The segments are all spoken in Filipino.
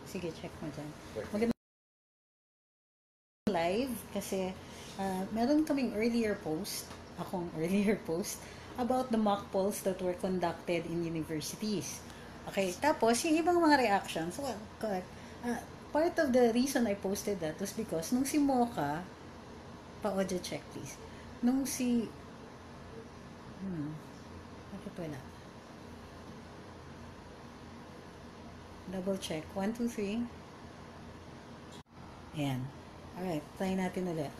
Sige, check mo dyan. Maganda live kasi meron kaming akong earlier post about the mock polls that were conducted in universities. Okay, tapos yung ibang mga reactions, well, correct. Part of the reason I posted that was because nung si Mocha, pa-audio check please. Nung si, bakit wala? Double check. 1, 2, 3. Ayan. Alright, try natin ulit.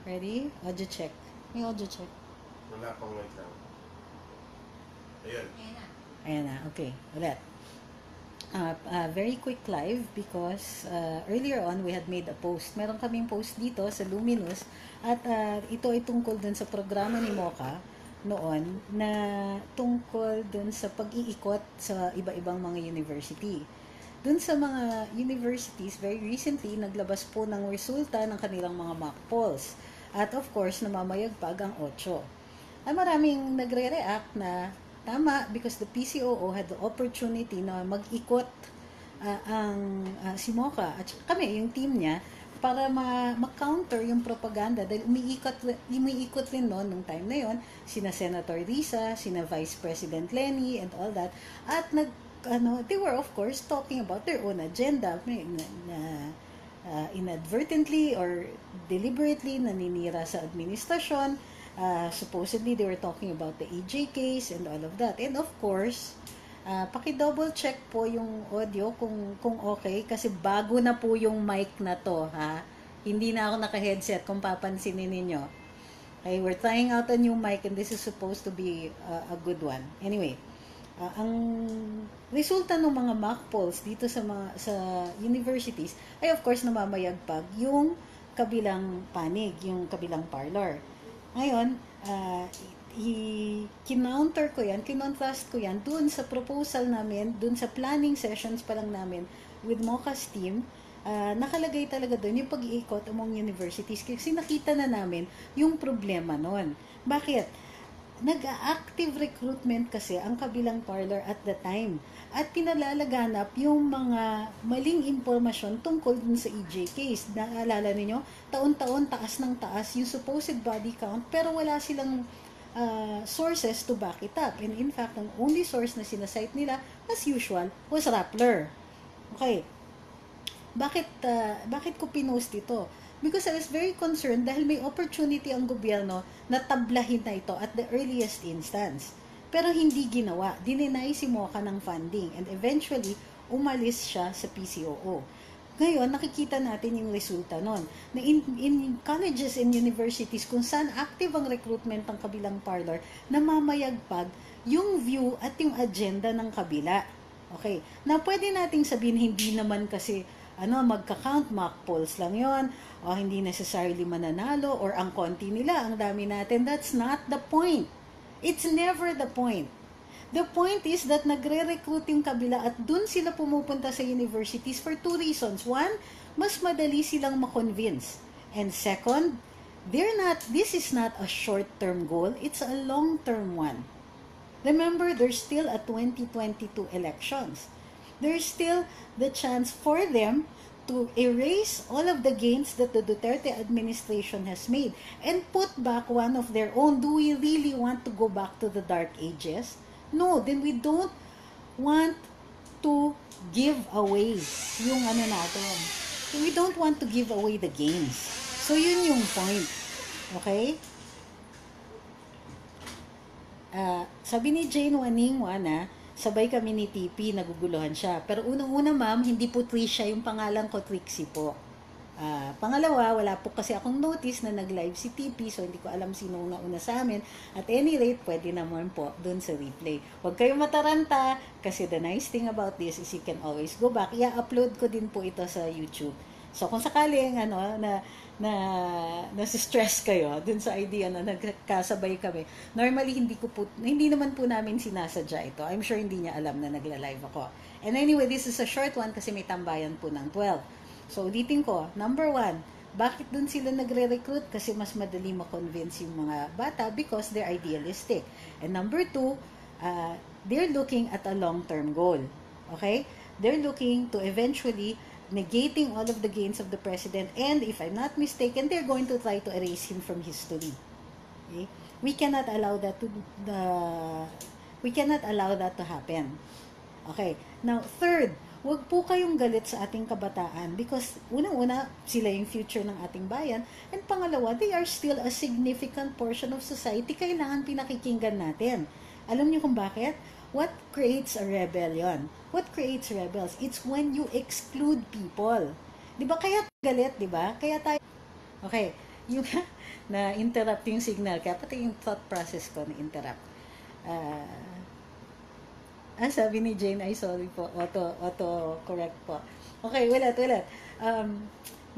Ready? Audio check. May audio check. Wala pang wait lang. Ayan. Ayan na. Okay. Ulit. Very quick live because earlier on we had made a post. Meron kaming post dito sa Luminous at ito ay tungkol dun sa programa ni Mocha noon na tungkol dun sa pag-iikot sa iba-ibang mga university. Dun sa mga universities, very recently, naglabas po ng resulta ng kanilang mga mock polls. At of course, namamayagpag ang 8. Ay maraming nagre-react na tama because the PCOO had the opportunity na mag-ikot si Mocha at kami, yung team niya, para ma-counter yung propaganda dahil umiikot rin noon nung time na yon sina Senator Risa, sina Vice President Lenny and all that at they were of course talking about their own agenda inadvertently or deliberately naninira sa administrasyon. Supposedly they were talking about the EJ case and all of that, and of course paki-double check po yung audio kung okay kasi bago na po yung mic na to, ha. Hindi na ako naka-headset kung papansinin ninyo. Okay, we're trying out a new mic and this is supposed to be a good one. Anyway, ang resulta ng mga mock polls dito sa universities ay of course namamayagpag yung kabilang panig, yung kabilang parlor. Ngayon, kinontrast ko yan dun sa proposal namin, dun sa planning sessions pa lang namin with Mocha's team. Nakalagay talaga dun yung pag-iikot among universities kasi nakita na namin yung problema nun. Bakit? Nag-active recruitment kasi ang kabilang parlor at the time at pinalalaganap yung mga maling impormasyon tungkol dun sa EJ case. Naalala niyo, taon-taon taas ng taas yung supposed body count pero wala silang sources to back it up. And in fact, ang only source na sinasite nila, as usual, was Rappler. Okay. Bakit ko pinost ito? Because I was very concerned dahil may opportunity ang gobyerno na tablahin na ito at the earliest instance. Pero hindi ginawa. Dininay si Mocha ng funding and eventually, umalis siya sa PCOO. Ngayon, nakikita natin yung resulta nun. Na in colleges and universities, kung saan active ang recruitment ng kabilang parlor, namamayagpag yung view at yung agenda ng kabila. Okay. Na pwede nating sabihin, hindi naman kasi magka-count mock polls lang yon o hindi necessarily mananalo or ang konti nila, ang dami natin. That's not the point. It's never the point. The point is that nagre-recruit yung kabila at dun sila pumupunta sa universities for 2 reasons. One, mas madali silang ma-convince. And second, this is not a short-term goal, it's a long-term one. Remember, there's still a 2022 elections. There's still the chance for them to erase all of the gains that the Duterte administration has made and put back one of their own. Do we really want to go back to the dark ages? No, then we don't want to give away yung natin. We don't want to give away the gains. So, yun yung point. Okay? Sabi ni Jane Waningwa na, sabay kami ni TP, naguguluhan siya. Pero unang-una ma'am, hindi po Trisha yung pangalan ko, Trixie po. Pangalawa, wala po kasi akong notice na nag-live si TP, so hindi ko alam sino una sa amin. At any rate, pwede naman po dun sa replay. Huwag kayong mataranta, kasi the nice thing about this is you can always go back. I-upload ko din po ito sa YouTube. So kung sakaling nasi-stress kayo dun sa idea na nagkasabay kami, normally hindi naman po namin sinasadya ito. I'm sure hindi niya alam na nagla-live ako. And anyway, this is a short one kasi may tambayan po ng 12. So, ulitin ko, number 1, bakit dun sila nagre-recruit? Kasi mas madali ma-convince yung mga bata because they're idealistic. And number 2, they're looking at a long-term goal. Okay? They're looking to eventually negating all of the gains of the president, and if I'm not mistaken, they're going to try to erase him from history. Okay? We cannot allow that to happen. Okay. Now, third, wag po kayong galit sa ating kabataan because unang-una, sila yung future ng ating bayan, and pangalawa, they are still a significant portion of society. Kailangan pinakikinggan natin. Alam niyo kung bakit? What creates a rebellion? What creates rebels? It's when you exclude people. 'Di ba? Kaya galit, 'di ba? Kaya tayo okay, yung na-interrupt yung signal, kaya pati yung thought process ko na-interrupt. Sabi ni Jane, ay sorry po, auto-correct po. Okay, ulit.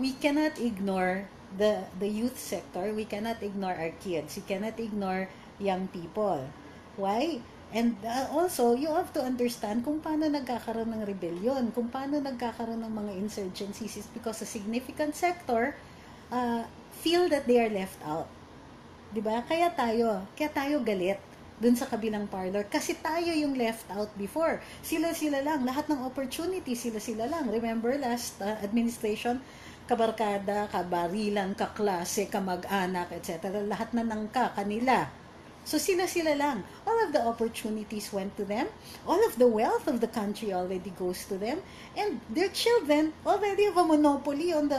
We cannot ignore the youth sector. We cannot ignore our kids. We cannot ignore young people. Why? And also, you have to understand kung paano nagkakaroon ng rebellion, kung paano nagkakaroon ng mga insurgencies is because a significant sector feel that they are left out. 'Di ba? Kaya tayo galit dun sa kabilang parlor kasi tayo yung left out before. Sila lang, lahat ng opportunity sila lang. Remember last administration, kabarkada, kabarilan, kaklase, kamag-anak, etc. Lahat na nangka kanila. So sila lang. All of the opportunities went to them. All of the wealth of the country already goes to them. And their children already have a monopoly on the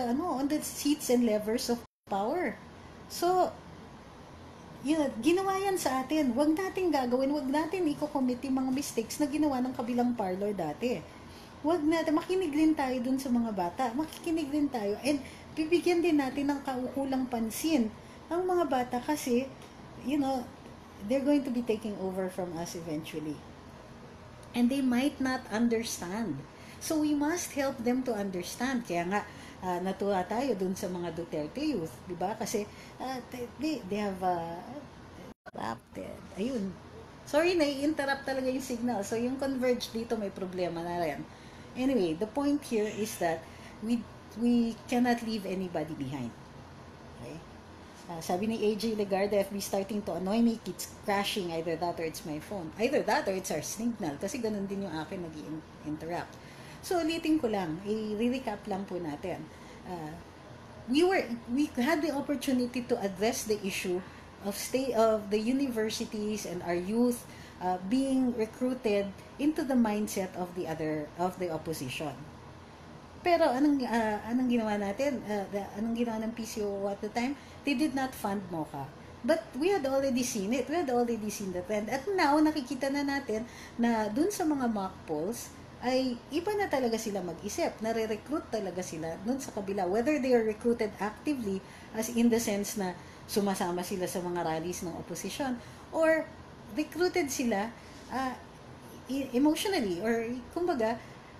seats and levers of power. So, ginawa yan sa atin. Huwag natin gagawin, huwag natin i-commit yung mga mistakes na ginawa ng kabilang parlor dati. Huwag natin, makinig din tayo dun sa mga bata. Makikinig din tayo. And bibigyan din natin ng kaukulang pansin ang mga bata kasi, they're going to be taking over from us eventually. And they might not understand. So we must help them to understand. Kaya nga, natuwa tayo dun sa mga Duterte youth. Diba? Kasi they have adapted. Ayun. Sorry, nai-interrupt talaga yung signal. So yung converge dito may problema na rin. Anyway, the point here is that we cannot leave anybody behind. Okay? Sabi ni AJ Legarda, FB starting to annoy me, it's crashing, either that or it's my phone. Either that or it's our signal. Kasi ganun din yung akin nag-interrupt. So, ulitin ko lang, i-recap lang po natin. We had the opportunity to address the issue of the universities and our youth being recruited into the mindset of the opposition. Pero anong ginawa natin? Anong ginawa ng PCO at the time? They did not fund MOCA. But we had already seen it. We had already seen the trend. At now, nakikita na natin na dun sa mga mock polls, ay iba na talaga sila mag-isip. Nare-recruit talaga sila dun sa kabila. Whether they are recruited actively, as in the sense na sumasama sila sa mga rallies ng opposition, or recruited sila emotionally, or kumbaga,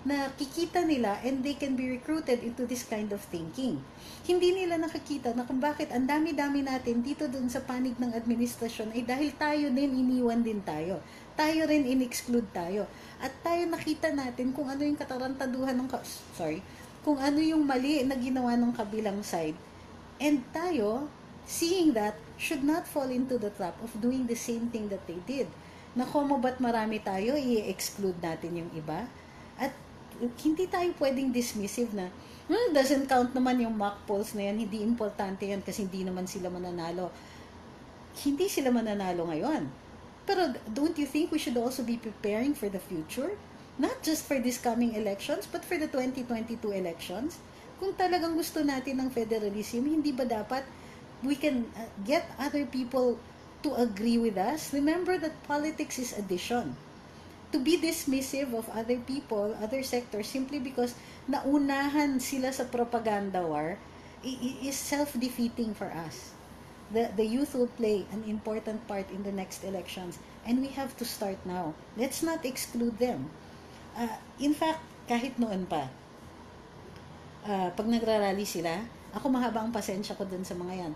nakikita nila and they can be recruited into this kind of thinking. Hindi nila nakikita na kung bakit ang dami-dami natin dito dun sa panig ng administrasyon ay dahil tayo din, iniwan din tayo. Tayo rin in-exclude tayo. At tayo nakita natin kung ano yung katarantaduhan kung ano yung mali na ginawa ng kabilang side. And tayo, seeing that, should not fall into the trap of doing the same thing that they did. Na kung ba't marami tayo, i-exclude natin yung iba. At hindi tayo pwedeng dismissive na, doesn't count naman yung mock polls na yan, hindi importante yan kasi hindi naman sila mananalo. Hindi sila mananalo ngayon. Pero don't you think we should also be preparing for the future? Not just for this coming elections, but for the 2022 elections? Kung talagang gusto natin ng federalism, hindi ba dapat we can get other people to agree with us? Remember that politics is addition. To be dismissive of other people, other sectors, simply because naunahan sila sa propaganda war, is self-defeating for us. The youth will play an important part in the next elections, and we have to start now. Let's not exclude them. In fact, kahit noon pa, pag nagrarally sila, ako mahaba ang pasensya ko dun sa mga yan.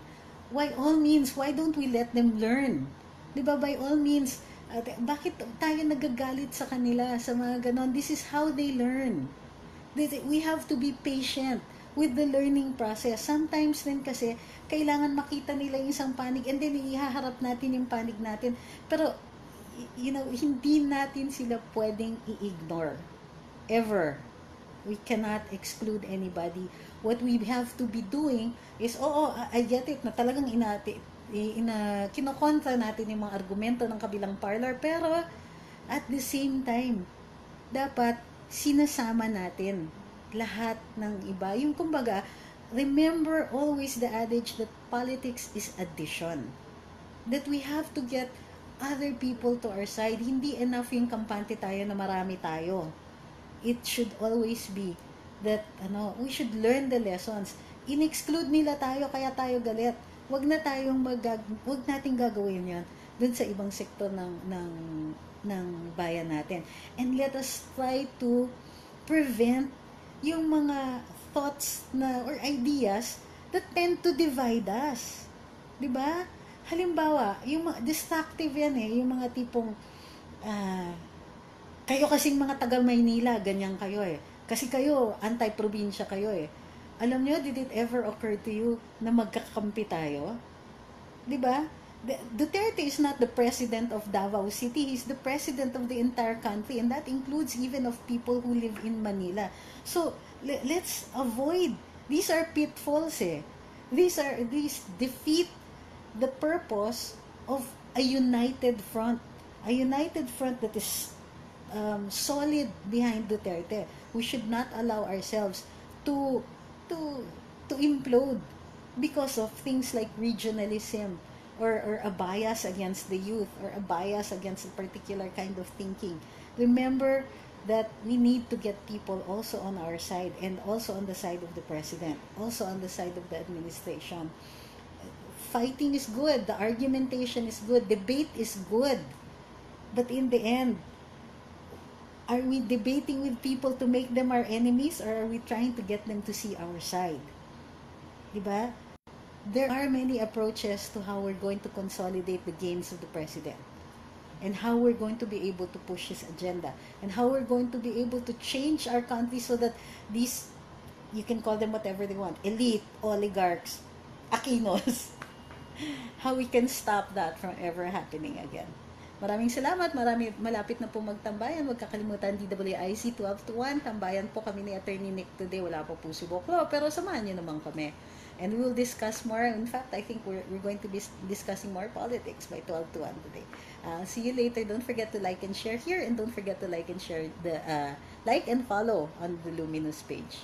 By all means, why don't we let them learn? Diba, by all means, bakit tayo nagagalit sa kanila sa mga ganon? This is how they learn. We have to be patient with the learning process. Sometimes din kasi kailangan makita nila yung isang panig and then ihaharap natin yung panig natin. Pero hindi natin sila pwedeng i-ignore. Ever. We cannot exclude anybody. What we have to be doing is, I get it, na talagang kinokontra natin yung mga argumento ng kabilang parlor, pero at the same time, dapat sinasama natin lahat ng iba. Yung kumbaga, remember always the adage that politics is addition. That we have to get other people to our side. Hindi enough yung kampante tayo na marami tayo. It should always be that we should learn the lessons. In-exclude nila tayo kaya tayo galit. Wag nating gagawin 'yan dun sa ibang sektor ng bayan natin. And let us try to prevent yung mga thoughts or ideas that tend to divide us. 'Di ba? Halimbawa, yung mga destructive yan yung mga tipong kayo kasing mga taga Maynila, ganyan kayo Kasi kayo, anti-probinsya kayo Alam nyo, did it ever occur to you na magkakampi tayo? Diba? Duterte is not the president of Davao City. He's the president of the entire country. And that includes even of people who live in Manila. So, let's avoid. These are pitfalls These defeat the purpose of a united front. A united front that is solid behind Duterte. We should not allow ourselves to implode because of things like regionalism or a bias against the youth or a bias against a particular kind of thinking. Remember that we need to get people also on our side and also on the side of the president, also on the side of the administration. Fighting is good, the argumentation is good, debate is good. But in the end, are we debating with people to make them our enemies or are we trying to get them to see our side? Diba? There are many approaches to how we're going to consolidate the gains of the president and how we're going to be able to push his agenda and how we're going to be able to change our country so that these, you can call them whatever they want, elite, oligarchs, Aquinos, how we can stop that from ever happening again. Maraming salamat. Malapit na po magtambayan. Huwag kakalimutan DWIC 12 to 1. Tambayan po kami ni Attorney Nick today. Wala po si Boklo. Pero samahan niyo naman kami. And we will discuss more. In fact, I think we're going to be discussing more politics by 12 to 1 today. See you later. Don't forget to like and share here. And don't forget to like and share like and follow on the Luminous page.